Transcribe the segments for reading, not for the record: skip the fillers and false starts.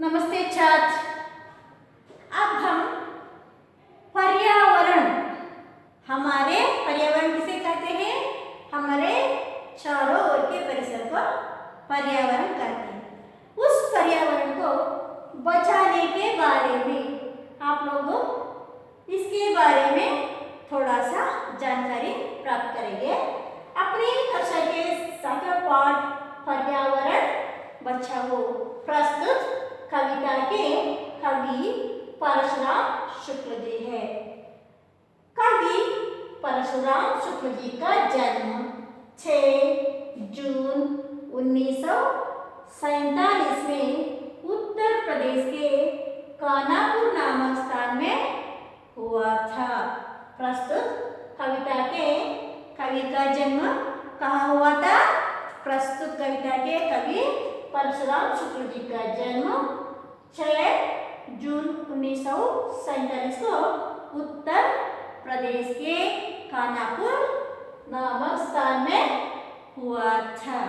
नमस्ते छात्र। अब हम पर्यावरण, हमारे पर्यावरण किसे कहते हैं? हमारे चारों ओर के परिसर को पर्यावरण कहते हैं। उस पर्यावरण को बचाने के बारे में आप लोग इसके बारे में थोड़ा सा जानकारी प्राप्त करेंगे। अपनी कक्षा के सातवें पाठ पर्यावरण बचाओ प्रस्तुत कविता के कवि परशुराम शुक्ल जी है। कवि परशुराम शुक्ल जी का जन्म 6 जून 1947 में उत्तर प्रदेश के कानापुर नामक स्थान में हुआ था। प्रस्तुत कविता के कवि का जन्म कहाँ हुआ था? प्रस्तुत कविता के कवि परशुराम शुक्ल जी का जन्म 6 जून 1947 को उत्तर प्रदेश के कानापुर नामक स्थान में हुआ था।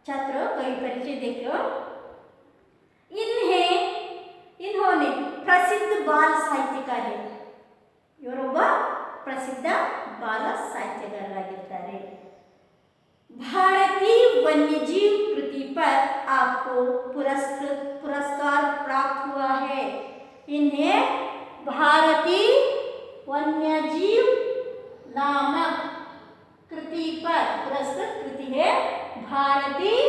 छात्रों, कई परिचय देखो। इन्होंने प्रसिद्ध बाल साहित्यकार है। ಇವರೊಬ್ಬ ಪ್ರಸಿದ್ಧ ಬಾಲ ಸಾಹಿತ್ಯಗಾರರಾಗಿದ್ದಾರೆ। भारतीय वन्यजीव कृति पर आपको पुरस्कार प्राप्त हुआ है। इन्हें भारतीय वन्यजीव नामक कृति पर पुरस्कृत कृति है। भारतीय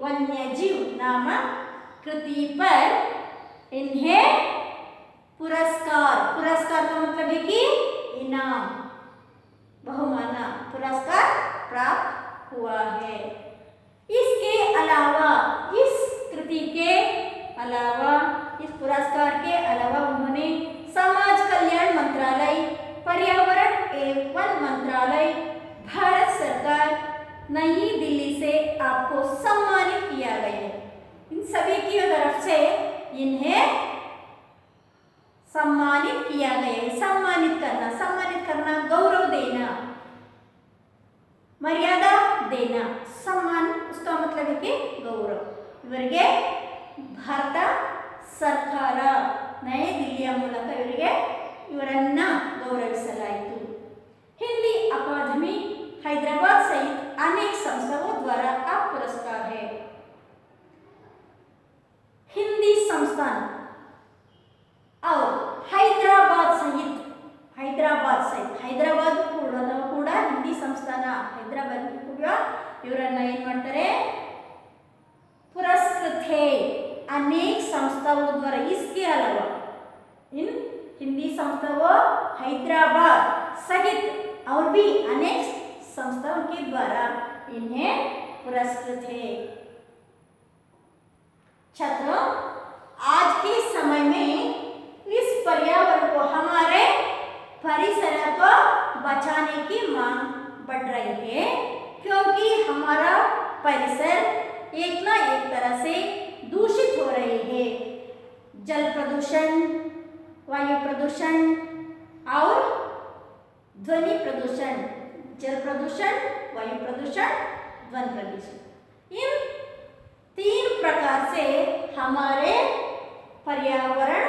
वन्यजीव नामक कृति पर इन्हें पुरस्कार का मतलब है कि इनाम, बहुमान, पुरस्कार प्राप्त हुआ है। इसके अलावा, इस कृति के अलावा, इस पुरस्कार के अलावा उन्होंने समाज कल्याण मंत्रालय, पर्यावरण एवं वन मंत्रालय, भारत सरकार, नई दिल्ली से आपको सम्मानित किया गया है। इन सभी की तरफ से इन्हें सम्मानित किया गया है। सम्मानित करना, गौरव देना, मर्यादा देना। सम्मान उसका मतलब है कि गौरव। ಇವರಿಗೆ ಭಾರತ ಸರ್ಕಾರ ನಯ ದಿಲ್ಲಿಯ ಮೂಲಕ ಇವರನ್ನ गौरविಸಲಾಯಿತು। हिंदी अकादमी हैदराबाद सहित अनेक संस्थाओं द्वारा आप पुरस्कार है। हिंदी संस्थान और हैदराबाद सहित हैदराबाद ಕೂಡ ಹಿಂದಿ ಸಂಸ್ಥಾನ, ಹೈದರಾಬಾದ್ ಕೂಡ ಇವರನ್ನ ಏನು ಮಾಡ್ತಾರೆ? पुरस्कृत है अनेक संस्थाओं द्वारा। इसके अलावा इन हिंदी संस्थाओं हैदराबाद सहित और भी अनेक संस्थाओं के द्वारा इन्हें पुरस्कृत है। छात्रों, आज के समय में इस पर्यावरण को, हमारे परिसर को बचाने की मांग बढ़ रही है, क्योंकि हमारा परिसर एक ना एक तरह से दूषित हो रही है। जल प्रदूषण, वायु प्रदूषण और ध्वनि प्रदूषण। जल प्रदूषण, वायु प्रदूषण, ध्वनि प्रदूषण, इन 3 प्रकार से हमारे पर्यावरण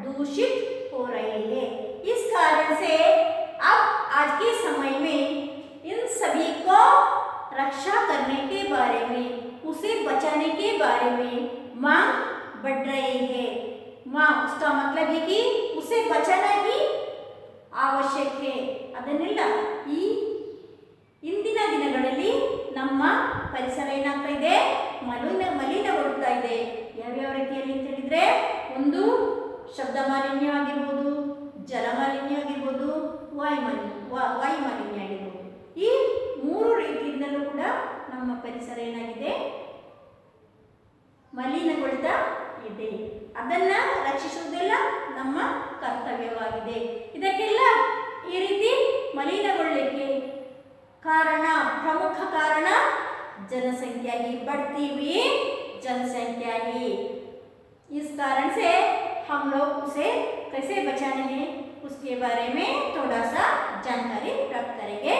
दूषित हो रहे हैं। इस कारण से अब आज के समय में इन सभी को रक्षा करने के बारे में, उसे बचाने के बारे में मांग बढ़ रही है। उसका मतलब है कि उसे बचाना ही आवश्यक है। ಅದನ್ನೆಲ್ಲ ಈ ಇಂದಿನ ದಿನಗಳಲ್ಲಿ ನಮ್ಮ ಪರಿಸರ ಏನಾಗ್ತಾ ಇದೆ? ಮಲಿನಗೊಳ್ತಾ ಇದೆ। ಯಾವ್ಯಾವ ರೀತಿಯಲ್ಲಿ ಅಂತ ಹೇಳಿದ್ರೆ, ಒಂದು ಶಬ್ದ ಮಾಲಿನ್ಯ ಆಗಿರ್ಬೋದು, ಜಲ ಮಾಲಿನ್ಯ ಆಗಿರ್ಬೋದು, ವಾಯು ಮಾಲಿನ್ಯ ಆಗಿರ್ಬೋದು। ಈ 3 ರೀತಿಯಿಂದಲೂ ಕೂಡ ನಮ್ಮ ಪರಿಸರ ಏನಾಗಿದೆ? ಮಲಿನಗೊಳ್ತಾ ಇದೆ। ಅದನ್ನ ರಕ್ಷಿಸುವುದೆಲ್ಲ ನಮ್ಮ ಕರ್ತವ್ಯವಾಗಿದೆ। ಇದಕ್ಕೆಲ್ಲ ಈ ರೀತಿ ಮಲಿನಗೊಳ್ಳಲಿಕ್ಕೆ प्रमुख कारण जनसंख्या की बढ़ती हुई जनसंख्या ही। इस कारण से हम लोग उसे कैसे बचाने हैं, उसके बारे में थोड़ा सा जानकारी प्राप्त करेंगे।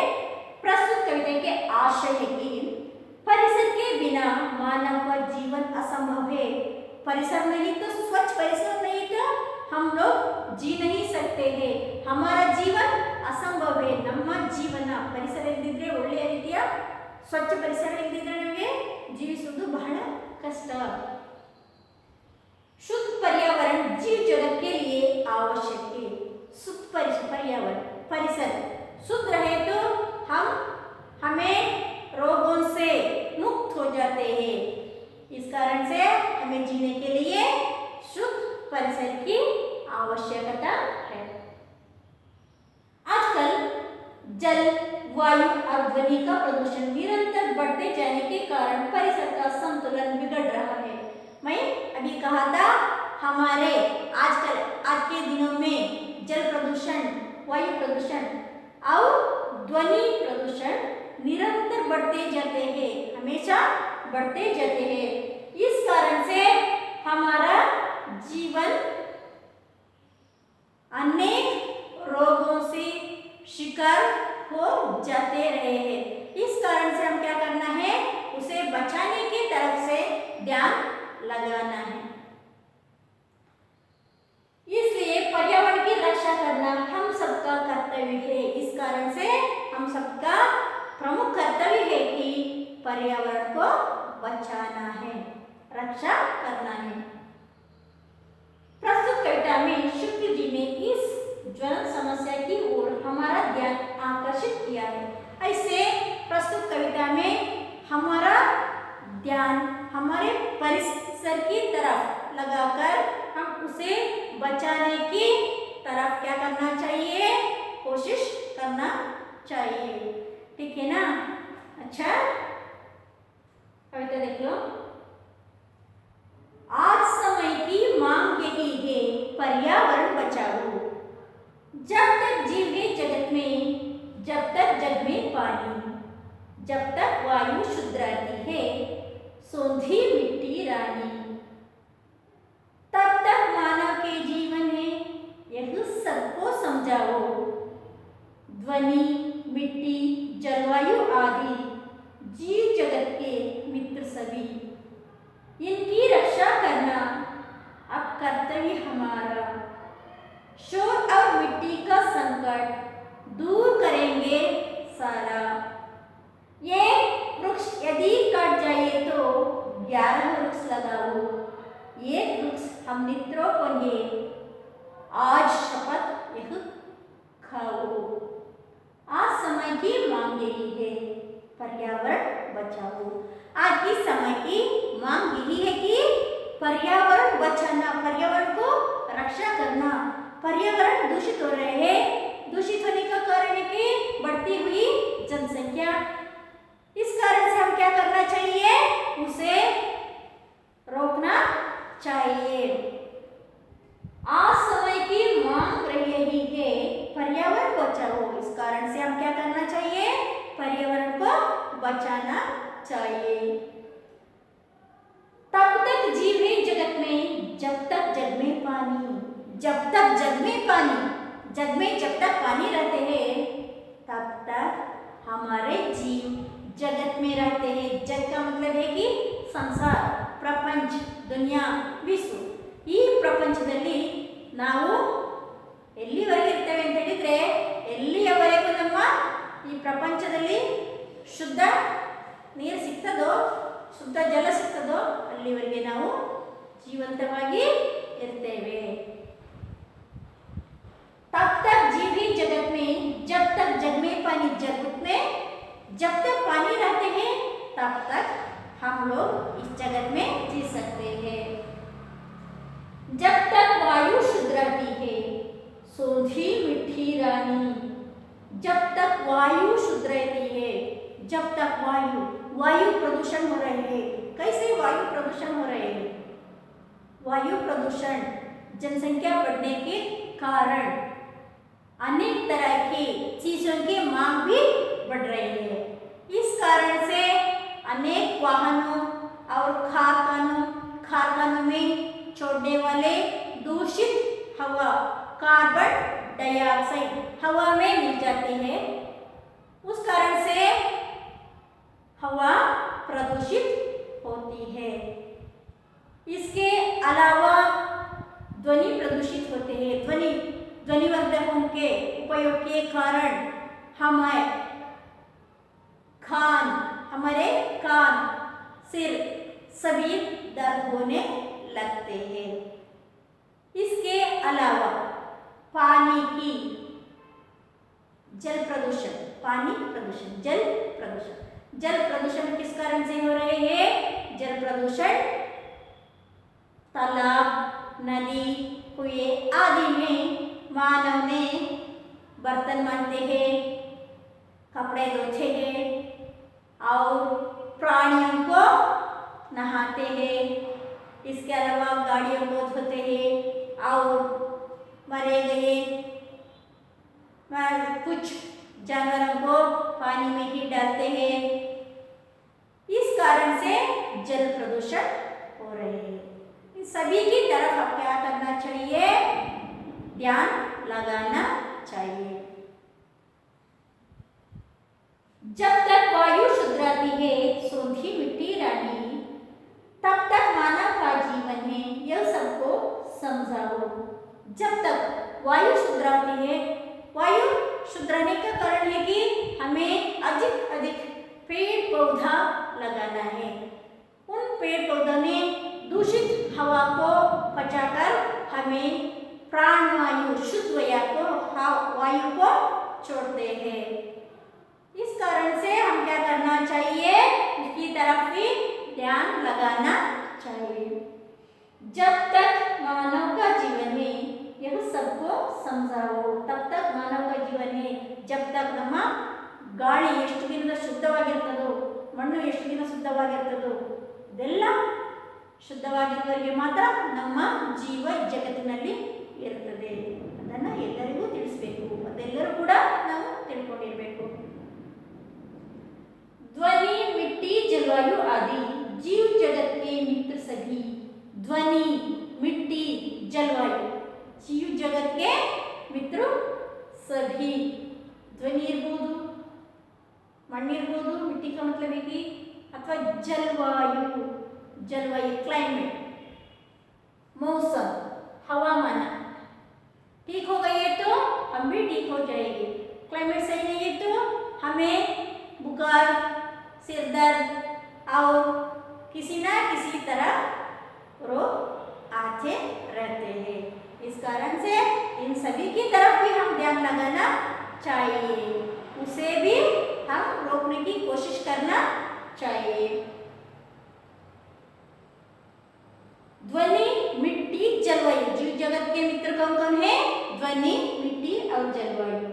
प्रस्तुत कविता के आशय है कि परिसर के बिना मानव का जीवन असंभव है। परिसर नहीं तो, स्वच्छ परिसर नहीं तो हम लोग जी नहीं सकते हैं, हमारा जीवन असंभव है। ನಮ್ಮ ಜೀವನ ಪರಿಸರ ಇಲ್ಲದಿದ್ರೆ, ಒಳ್ಳೆಯ ರೀತಿಯ ಸ್ವಚ್ಛ ಪರಿಸರ ಇಲ್ಲದಿದ್ರೆ ನಮಗೆ ಜೀವಿಸುವುದು ಬಹಳ कष्ट। शुद्ध पर्यावरण जीव जगत के लिए आवश्यक है। शुद्ध पर्यावरण परिसर शुद्ध रहे तो हमें रोगों से मुक्त हो जाते हैं। इस कारण से हमें जीने के लिए शुद्ध परिसर की आवश्यकता है। आजकल जल, वायु और ध्वनि का प्रदूषण निरंतर बढ़ते जाने के कारण परिसर का संतुलन बिगड़ रहा है। मैं अभी कहा था हमारे आजकल आज के दिनों में जल प्रदूषण, वायु प्रदूषण और ध्वनि प्रदूषण निरंतर बढ़ते जाते हैं, हमेशा बढ़ते जाते हैं। इस कारण से हमारा जीवन अनेक रोगों से शिकार हो जाते रहे हैं। इस कारण से हम क्या करना है, उसे बचाने की तरफ से ध्यान लगाना है। इसलिए पर्यावरण की रक्षा करना हम सबका कर्तव्य है। इस कारण से हम सबका प्रमुख कर्तव्य है कि पर्यावरण को बचाना है, रक्षा करना है। प्रस्तुत कविता में शुक्ल जी ने इस ज्वलन समस्या की ओर हमारा ध्यान आकर्षित किया है। ऐसे प्रस्तुत कविता में हमारा ध्यान हमारे परिसर की तरफ लगाकर हम उसे बचाने की तरफ क्या करना चाहिए, कोशिश करना चाहिए। ठीक है ना? अच्छा, कविता देख लो। आज समय की मांग यही है, पर्यावरण बचाओ। जब तक जीव है जगत में, जब तक जग में पानी, जब तक वायु शुद्ध रहती है, सोंधी मिट्टी रानी, तब तक मानव के जीवन है, यह सबको समझाओ। ध्वनि, मिट्टी, जलवायु आदि जीव जगत के मित्र सभी, इनकी रक्षा करना अब कर्तव्य हमारा। शोर और मिट्टी का संकट दूर करेंगे सारा। ये वृक्ष यदि कट जाए तो 11 वृक्ष लगाओ। एक वृक्ष हम मित्रों को ये आज शपथ यह खाओ। आज समय की मांग यही है, पर्यावरण बचाओ। आज की समय की मांग यही है कि पर्यावरण बचाना, पर्यावरण को रक्षा करना। पर्यावरण दूषित हो रहे हैं, दूषित होने का कारण है कि बढ़ती हुई जनसंख्या। इस कारण से हम क्या करना चाहिए, उसे रोकना चाहिए। आज समय की मांग रही है, पर्यावरण बचाओ। इस कारण से हम क्या करना चाहिए, पर्यावरण को बचाना चाहिए। तब तक जीव है जगत में, जब तक जग में पानी, जब तक जग में पानी, जग में जब तक पानी रहते हैं तब तक हमारे जीव जगत में रहते हैं। जग का मतलब है कि संसार, प्रपंच, दुनिया, विश्व। ಈ ಪ್ರಪಂಚದಲ್ಲಿ ನಾವು ಎಲ್ಲಿವರೆಗೆ ಇರ್ತೇವೆ ಅಂತ ಹೇಳಿದ್ರೆ, ಎಲ್ಲಿಯವರೆಗೂ ನಮ್ಮ ಈ ಪ್ರಪಂಚದಲ್ಲಿ ಶುದ್ಧ ನೀರು ಸಿಗ್ತದೋ, ಶುದ್ಧ ಜಲ ಸಿಗ್ತದೋ ಅಲ್ಲಿವರೆಗೆ ನಾವು ಜೀವಂತವಾಗಿ ಇರ್ತೇವೆ। तब तक जीव ही जगत में, जब तक जग में पानी, जगत में जब तक पानी रहते हैं तब तक हम लोग इस जगत में जी सकते हैं। जब तक वायु शुद्ध रहती है, सोंधी मिट्टी रानी। जब तक वायु शुद्ध रहती है, जब तक वायु प्रदूषण हो रहे हैं। कैसे वायु प्रदूषण हो रहे हैं? वायु प्रदूषण जनसंख्या बढ़ने के कारण अनेक तरह की चीजों की मांग भी बढ़ रही है। इस कारण से अनेक वाहनों और कारखानों में छोड़ने वाले दूषित हवा, कार्बन डाइऑक्साइड हवा में मिल जाती है। उस कारण से हवा प्रदूषित होती है। इसके अलावा ध्वनि प्रदूषित होते हैं। ध्वनिवर्धकों के उपयोग के कारण हमारे कान, सिर सभी दर्द होने लगते हैं। इसके अलावा जल प्रदूषण किस कारण से हो रहे हैं? जल प्रदूषण तालाब, नदी, कुएं आदि में मानव ने बर्तन मांजते हैं, कपड़े धोते हैं और प्राणियों को नहाते हैं। इसके अलावा गाड़ियों को धोते हैं और मरे गए कुछ जानवरों को पानी में ही डालते हैं। इस कारण से जल प्रदूषण हो रहे हैं। इन सभी की तरफ अब क्या करना चाहिए? ध्यान लगाना चाहिए। जब तक वायु शुद्ध रहती है सोंधी मिट्टी रानी, तब तक मानव का जीवन है, यह सबको समझाओ। जब तक वायु शुद्ध रहती है, वायु शुद्ध रहने का कारण है कि हमें अधिक अधिक पेड़ पौधा लगाना है। उन पेड़ पौधों ने दूषित हवा को बचाकर हमें प्राणवायु, शुद्ध वायु को छोड़ते हैं। इस कारण से हम क्या करना चाहिए? इसकी तरफ भी ध्यान लगाना चाहिए। जब तक मानव का जीवन है, यह सबको समझाओ। तब तक मानव का जीवन है, जब तक ನಮ್ಮ ಗಾಳಿ ಎಷ್ಟು ದಿನ ಶುದ್ಧವಾಗಿರ್ತದೋ, ಮಣ್ಣು ಎಷ್ಟು ದಿನ ಶುದ್ಧವಾಗಿರ್ತದೋ, ಇದೆಲ್ಲ ಶುದ್ಧವಾಗಿರುವವರೆಗೆ ಮಾತ್ರ ನಮ್ಮ ಜೀವ ಜಗತ್ತಿನಲ್ಲಿ ಇರುತ್ತದೆ. ಅದನ್ನು ಎಲ್ಲರಿಗೂ ತಿಳಿಸಬೇಕು, ಅದೆಲ್ಲರೂ ಕೂಡ ನಾವು ತಿಳ್ಕೊಂಡಿರಬೇಕು. ध्वनि, मिट्टी, जलवायु आदि जीव जगत के मित्र सभी। ध्वनि, मिट्टी, जलवायु जीव जगत के मित्र सभी. ಧ್ವನಿ ಇರಬಹುದು, ಮಣ್ಣಿರಬಹುದು, ಮಿಟ್ಟಿ का मतलब है कि अथवा जलवायु क्लाइमेट, मौसम, हवामान ठीक हो गई है तो हम भी ठीक हो जाएंगे. क्लाइमेट सही नहीं है तो हमें बुखार, सिर दर्द और किसी ना किसी तरह रोग आते रहते हैं. इस कारण से इन सभी की तरफ भी हम ध्यान लगाना चाहिए, उसे भी हम रोकने की कोशिश करना चाहिए. ध्वनि, मिट्टी, जलवायु जीव जगत के मित्र कौन कौन है? ध्वनि, मिट्टी और जलवायु.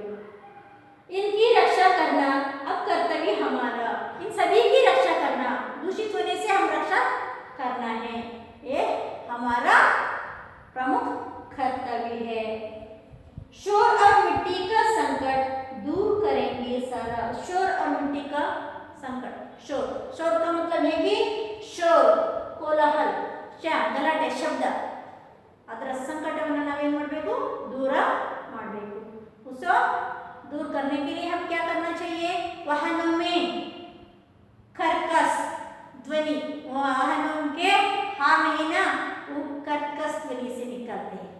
इनकी रक्षा करना अब कर्तव्य हमारा. इन सभी की रक्षा करना, दूषित होने से हम रक्षा करना है, ये हमारा प्रमुख कर्तव्य है. शोर और मिट्टी का संकट दूर करेंगे सारा. शोर और मिट्टी का संकट. शोर का मतलब है कि शोर, कोलाहल, ಗಲಾಟೆ, ಶಬ್ದ, ಅದರ ಸಂಕಟವನ್ನು ನಾವೇನು ಮಾಡಬೇಕು? ದೂರ ಮಾಡಬೇಕು. उसको दूर करने के लिए हम क्या करना चाहिए? वाहनों में कर्कश ध्वनि, वाहनों के हॉर्न है ना, वो कर्कश ध्वनि से निकलते हैं,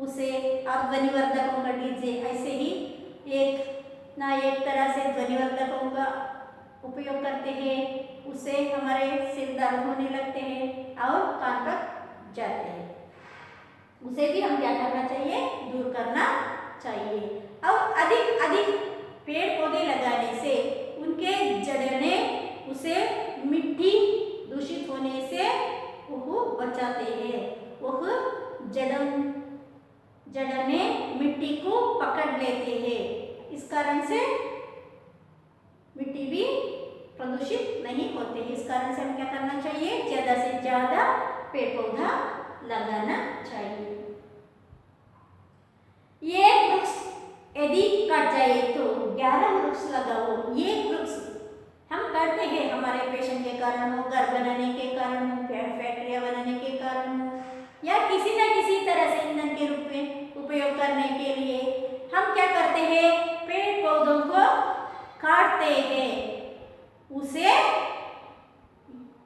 उसे आप ध्वनिवर्धकों का डीजे ऐसे ही एक ना एक तरह से ध्वनिवर्धकों का उपयोग करते हैं, उससे हमारे सिर दर्द होने लगते हैं और कान तक जाते हैं. उसे भी हम क्या करना चाहिए? दूर करना चाहिए. और अधिक अधिक पेड़ पौधे लगाने से उनके जड़ें उसे मिट्टी दूषित होने से वो बचाते हैं. वह जड़ें मिट्टी को पकड़ लेते हैं. इस कारण से मिट्टी भी प्रदूषित नहीं होते हैं. इस कारण से हम क्या करना चाहिए? ज़्यादा से ज़्यादा पेड़ पौधा लगाना चाहिए. ये वृक्ष यदि कट जाए तो 11 वृक्ष लगाओ. ये वृक्ष हम काटते हैं हमारे पेशन के कारण हो, घर बनाने के कारण हो, फैक्ट्रियाँ बनाने के कारण हो, या किसी न किसी तरह से ईंधन के रूप में उपयोग करने के लिए हम क्या करते हैं? पेड़ पौधों को काटते हैं. उसे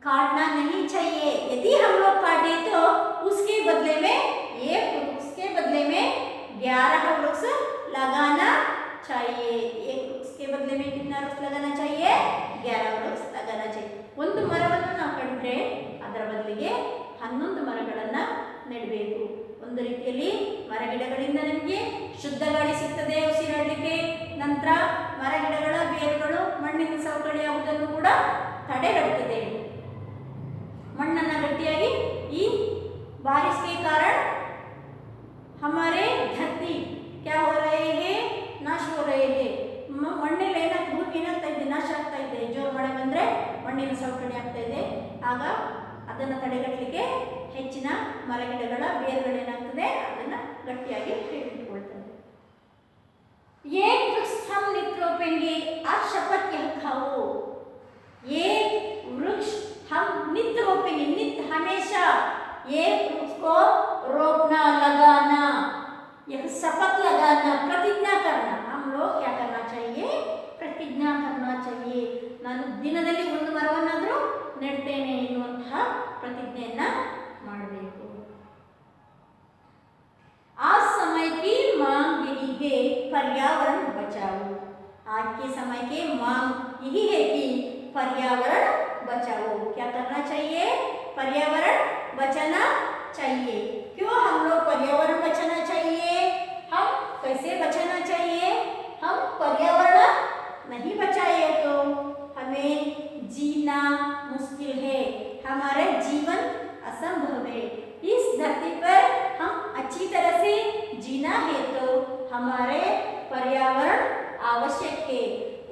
काटना नहीं चाहिए. यदि हम लोग काटे तो वृक्ष लगाना चाहिए? 11 वृक्ष लगाना चाहिए. ಒಂದು ಮರವನ್ನು ನಾವು ಕಡಿದ್ರೆ ಅದರ ಬದಲಿಗೆ 11 ಮರಗಳನ್ನು ನೆಡಬೇಕು. ಒಂದು ರೀತಿಯಲ್ಲಿ ಮರಗಿಡಗಳಿಂದ ನಮಗೆ ಶುದ್ಧ ಗಾಳಿ ಸಿಗ್ತದೆ ಉಸಿರಾಡಲಿಕ್ಕೆ. ನಂತರ ಮರಗಿಡಗಳ ಬೇರುಗಳು ಮಣ್ಣಿನ ಸವಕಳಿ ಆಗುವುದನ್ನು ಕೂಡ ತಡೆಗಟ್ಟುತ್ತದೆ. मಣ್ಣನ್ನು ಗಟ್ಟಿಯಾಗಿ ಈ बारिश के कारण हमारे धरती क्या हो रहे हैं? नाश हो रहे हैं. ಮಣ್ಣಲ್ಲಿ ಏನಾಗ್ತದೆ? ಭೂಮಿ ಏನಾಗ್ತಾ ಇದೆ? ನಾಶ ಆಗ್ತಾ ಇದೆ. ಜೋರು ಮಳೆ ಬಂದರೆ ಮಣ್ಣಿನ ಸವಕಳಿ ಆಗ್ತಾ ಇದೆ. ಆಗ ಅದನ್ನು ತಡೆಗಟ್ಟಲಿಕ್ಕೆ ಹೆಚ್ಚಿನ ಮರಗಿಡಗಳ ಬೇರುಗಳೇನಾಗ್ತದೆ ಅದನ್ನು ಗಟ್ಟಿಯಾಗಿ ಹಿಡಿದುಕೊಳ್ತದೆ. एक वृक्ष हम नित्य रोपेंगे आज शपथ यह खाओ. एक वृक्ष हम नित्य रोपेंगे, नित्य हमेशा एक वृक्ष को रोपना, लगाना, यह शपथ लगाना, प्रतिज्ञा करना. हम लोग क्या करना चाहिए? प्रतिज्ञा करना चाहिए. ನಾನು ದಿನದಲ್ಲಿ ಒಂದು ಮರವನ್ನಾದರೂ ನೆಡ್ತೇನೆ ಎನ್ನುವಂತಹ ಪ್ರತಿಜ್ಞೆಯನ್ನು ಮಾಡಬೇಕು. आज समय की मांग यही है पर्यावरण बचाओ. आज के समय के मांग यही है कि पर्यावरण बचाओ. क्या करना चाहिए? पर्यावरण बचाना चाहिए. क्यों हम लोग पर्यावरण बचाना चाहिए? हम कैसे बचाना चाहिए? हम पर्यावरण नहीं बचाए तो हमें जीना मुश्किल है, हमारा जीवन असंभव है. इस धरती पर हम अच्छी तरह से जीना है तो हमारे पर्यावरण आवश्यक है.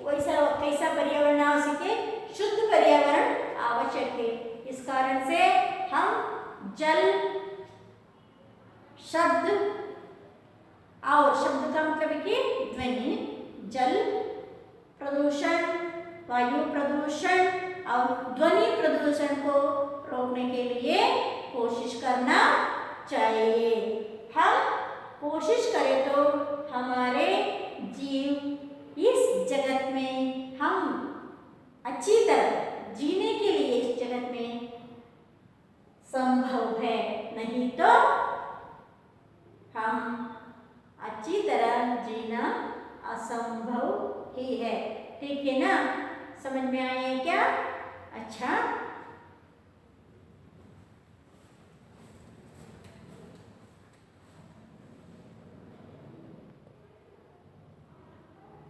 वैसा कैसा पर्यावरण आवश्यक है? शुद्ध पर्यावरण आवश्यक है. इस कारण से हम जल, शब्द और शब्द का मतलब कि ध्वनि, जल प्रदूषण, वायु प्रदूषण और ध्वनि प्रदूषण को रोकने के लिए कोशिश करना चाहिए. हम कोशिश करें तो हमारे जीव इस जगत में हम अच्छी तरह जीने के लिए इस जगत में संभव है. नहीं तो हम अच्छी तरह जीना असंभव ही है. ठीक है ना? समझ में आए क्या? अच्छा.